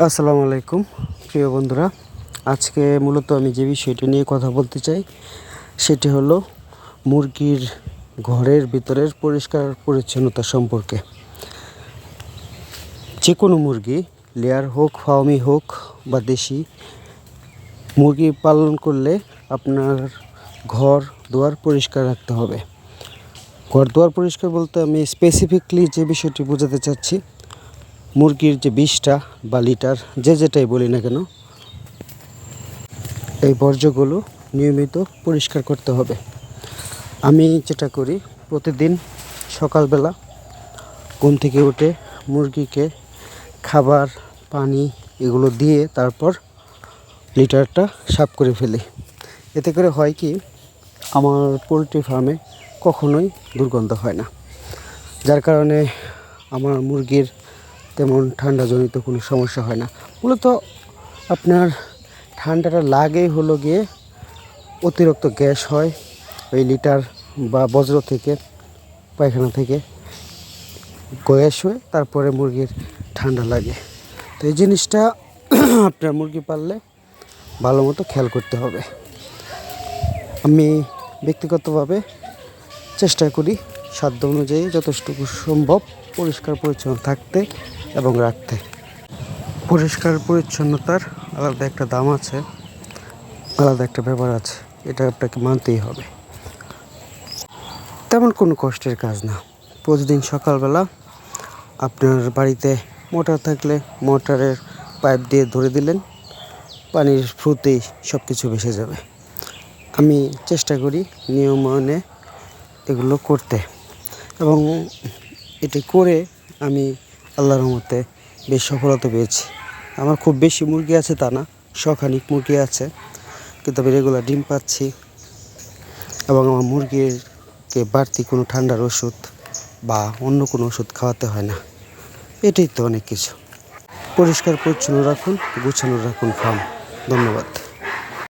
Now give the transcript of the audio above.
আসসালামু আলাইকুম প্রিয় বন্ধুরা। আজকে মূলত আমি যে বিষয়টি নিয়ে কথা বলতে চাই সেটি হলো মুরগির ঘরের ভিতরের পরিষ্কার পরিচ্ছন্নতা সম্পর্কে। যে কোনো মুরগি, লেয়ার হোক, ফার্মি হোক বা দেশি মুরগি পালন করলে আপনার ঘর দুয়ার পরিষ্কার রাখতে হবে। ঘর দুয়ার পরিষ্কার বলতে আমি স্পেসিফিকলি যে বিষয়টি বোঝাতে চাচ্ছি, মুরগির যে বিষটা বা লিটার যেটাই বলি না কেন, এই বর্জ্যগুলো নিয়মিত পরিষ্কার করতে হবে। আমি যেটা করি, প্রতিদিন সকালবেলা ঘুম থেকে উঠে মুরগিকে খাবার, পানি এগুলো দিয়ে তারপর লিটারটা সাফ করে ফেলি। এতে করে হয় কি, আমার পোলট্রি ফার্মে কখনোই দুর্গন্ধ হয় না, যার কারণে আমার মুরগির তেমন ঠান্ডাজনিত কোনো সমস্যা হয় না। মূলত আপনার ঠান্ডাটা লাগেই হলো গিয়ে অতিরিক্ত গ্যাস হয় ওই লিটার বা বজ্র থেকে, পায়খানা থেকে গ্যাস হয়ে তারপরে মুরগির ঠান্ডা লাগে। তো এই জিনিসটা আপনার মুরগি পাললে ভালো মতো খেয়াল করতে হবে। আমি ব্যক্তিগতভাবে চেষ্টা করি সাধ্য অনুযায়ী যতটুকু সম্ভব পরিষ্কার পরিচ্ছন্ন থাকতে এবং রাখতে। পরিষ্কার পরিচ্ছন্নতার আলাদা একটা দাম আছে, আলাদা একটা ব্যাপার আছে, এটা আপনাকে মানতেই হবে। তেমন কোনো কষ্টের কাজ না। প্রতিদিন সকালবেলা আপনার বাড়িতে মোটর থাকলে মোটরের পাইপ দিয়ে ধরে দিলেন, পানির ফ্লোতেই সব কিছু ভেসে যাবে। আমি চেষ্টা করি নিয়ম মেনে এগুলো করতে, এবং এটি করে আমি আল্লাহর রহমতে বেশ সফলতা পেয়েছি। আমার খুব বেশি মুরগি আছে তা না, শখানিক মুরগি আছে, কিন্তু আমি রেগুলার ডিম পাচ্ছি, এবং আমার মুরগিরকে বাড়তি কোনো ঠান্ডার ওষুধ বা অন্য কোনো ওষুধ খাওয়াতে হয় না। এটাই তো অনেক কিছু। পরিষ্কার পরিচ্ছন্ন রাখুন, গুছানো রাখুন ফার্ম। ধন্যবাদ।